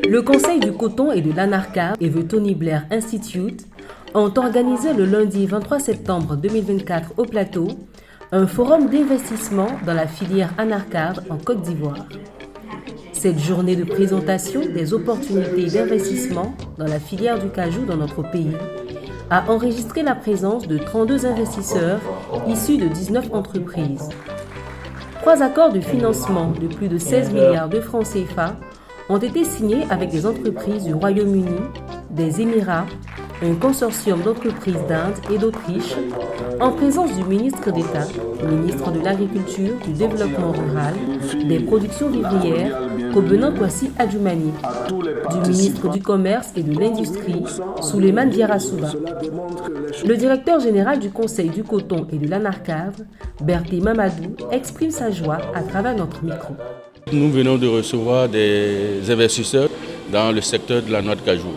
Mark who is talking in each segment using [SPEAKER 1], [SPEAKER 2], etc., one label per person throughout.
[SPEAKER 1] Le Conseil du coton et de l'Anarcade et The Tony Blair Institute ont organisé le lundi 23 septembre 2024 au Plateau un forum d'investissement dans la filière Anarcade en Côte d'Ivoire. Cette journée de présentation des opportunités d'investissement dans la filière du cajou dans notre pays a enregistré la présence de 32 investisseurs issus de 19 entreprises. 3 accords de financement de plus de 16 milliards de francs CFA ont été signés avec des entreprises du Royaume-Uni, des Émirats, un consortium d'entreprises d'Inde et d'Autriche, en présence du ministre d'État, ministre de l'Agriculture, du Développement rural, des productions vivrières, Kobenan Kwasi Adjoumani, du ministre du Commerce et de l'Industrie, Souleymane Diarra-Souba. Le directeur général du Conseil du coton et de l'Anarcade, Berté Mamadou, exprime sa joie à travers notre micro.
[SPEAKER 2] Nous venons de recevoir des investisseurs dans le secteur de la noix de cajou.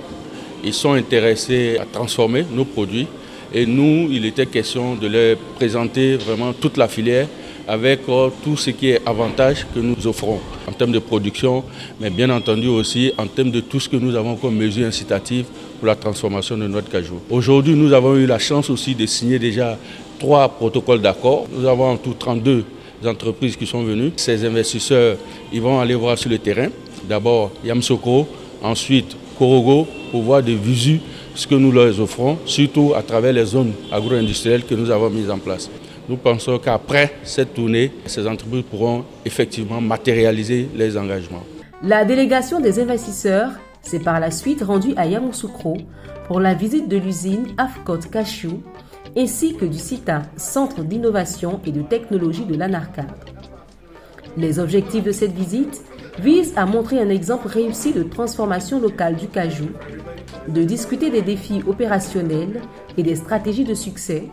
[SPEAKER 2] Ils sont intéressés à transformer nos produits et nous, il était question de leur présenter vraiment toute la filière avec tout ce qui est avantage que nous offrons en termes de production, mais bien entendu aussi en termes de tout ce que nous avons comme mesures incitatives pour la transformation de noix de cajou. Aujourd'hui, nous avons eu la chance aussi de signer déjà 3 protocoles d'accord. Nous avons en tout 32 entreprises qui sont venues. Ces investisseurs, ils vont aller voir sur le terrain. D'abord Yamsoko, ensuite Korogo, pour voir de visu ce que nous leur offrons, surtout à travers les zones agro-industrielles que nous avons mises en place. Nous pensons qu'après cette tournée, ces entreprises pourront effectivement matérialiser les engagements.
[SPEAKER 1] La délégation des investisseurs s'est par la suite rendue à Yamoussoukro pour la visite de l'usine Afcot Cashew ainsi que du CITA, Centre d'innovation et de technologie de l'Anarcade. Les objectifs de cette visite visent à montrer un exemple réussi de transformation locale du cajou, de discuter des défis opérationnels et des stratégies de succès,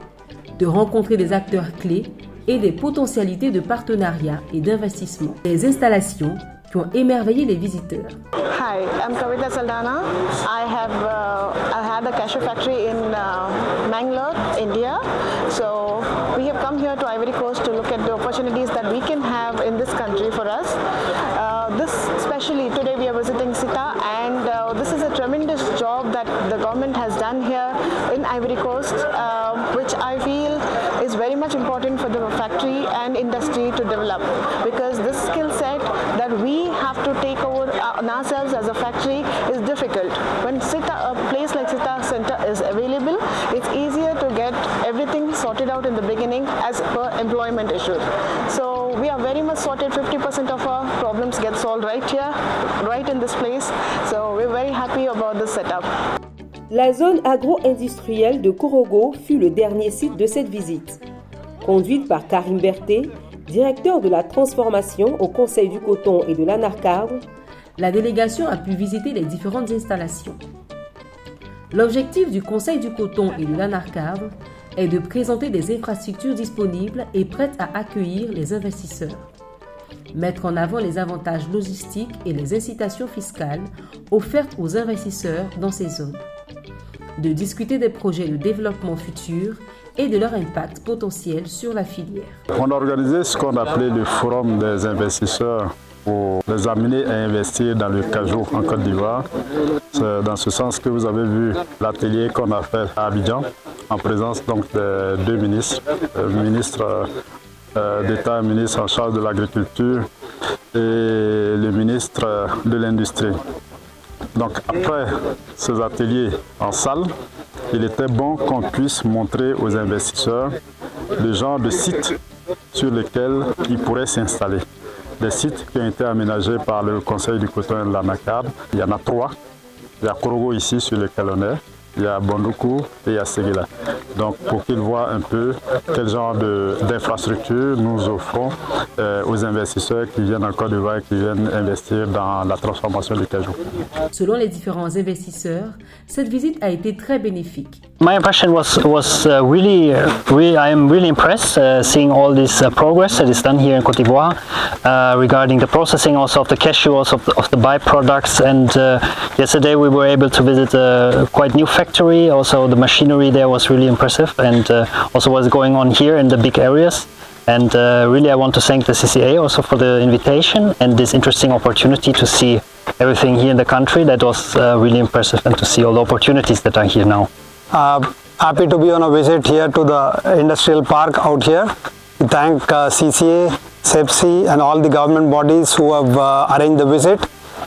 [SPEAKER 1] de rencontrer des acteurs clés et des potentialités de partenariat et d'investissement. Les installations qui ont émerveillé les visiteurs.
[SPEAKER 3] Hi, I'm Kavita Saldana. I had a cashew factory in Mangalore, India. So we have come here to Ivory Coast to look at the opportunities that we can have in this country for us. Especially today we are visiting CITA, and this is a tremendous job that the government has done here in Ivory Coast, which I feel is very much important for the factory and industry to develop, because this skill set that we have to take over ourselves as a factory is difficult. When a place like CITA Center is available, it's easier to get everything sorted out in the beginning as per employment issues. So we are very much sorted. 50% of our problems get solved right here, right in this place. So we're very happy about this setup.
[SPEAKER 1] La zone agro-industrielle de Korogo fut le dernier site de cette visite. Conduite par Karim Berté, directeur de la transformation au Conseil du coton et de l'Anarcade, la délégation a pu visiter les différentes installations. L'objectif du Conseil du coton et de l'Anarcade est de présenter des infrastructures disponibles et prêtes à accueillir les investisseurs, mettre en avant les avantages logistiques et les incitations fiscales offertes aux investisseurs dans ces zones, de discuter des projets de développement futurs et de leur impact potentiel sur la filière.
[SPEAKER 4] On a organisé ce qu'on appelait le forum des investisseurs pour les amener à investir dans le cajou en Côte d'Ivoire. C'est dans ce sens que vous avez vu l'atelier qu'on a fait à Abidjan, en présence donc des 2 ministres, le ministre d'État, le ministre en charge de l'agriculture et le ministre de l'Industrie. Donc après ces ateliers en salle, il était bon qu'on puisse montrer aux investisseurs le genre de sites sur lesquels ils pourraient s'installer. Des sites qui ont été aménagés par le Conseil du coton et de l'Anarcade. Il y en a 3. Il y a Korogo ici sur lequel on est. Il y a Bondoukou et il y a Seguela. Donc pour qu'ils voient un peu quel genre d'infrastructure nous offrons aux investisseurs qui viennent en Côte d'Ivoire et qui viennent investir dans la transformation du cajou.
[SPEAKER 1] Selon les différents investisseurs, cette visite a été très bénéfique.
[SPEAKER 5] My impression was I am really impressed seeing all this progress that is done here in Côte d'Ivoire regarding the processing also of the cashew, also of the byproducts, and yesterday we were able to visit a quite new factory. Also the machinery there was really impressive, and also what's going on here in the big areas. And really I want to thank the CCA also for the invitation and this interesting opportunity to see everything here in the country. That was really impressive, and to see all the opportunities that are here now.
[SPEAKER 6] Happy to be on a visit here to the industrial park out here. We thank CCA, SEPSI and all the government bodies who have arranged the visit.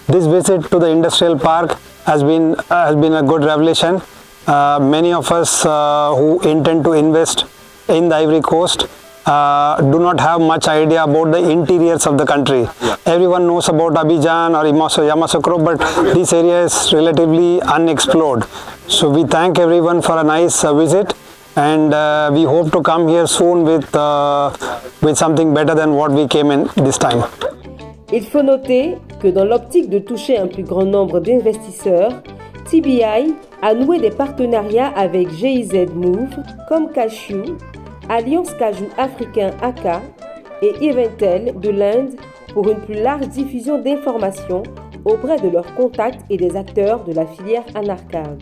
[SPEAKER 6] This visit to the industrial park has been a good revelation. Many of us who intend to invest in the Ivory Coast do not have much idea about the interiors of the country. Everyone knows about Abidjan or Yamoussoukro, but this area is relatively unexplored. So we thank everyone for a nice visit, and we hope to come here soon with something better than what we came in this time.
[SPEAKER 1] Il faut noter que dans l'optique de toucher un plus grand nombre d'investisseurs, TBI a noué des partenariats avec GIZ Move, comme Cashew, Alliance Cajou Africain AK et Eventel de l'Inde pour une plus large diffusion d'informations auprès de leurs contacts et des acteurs de la filière Anarcave.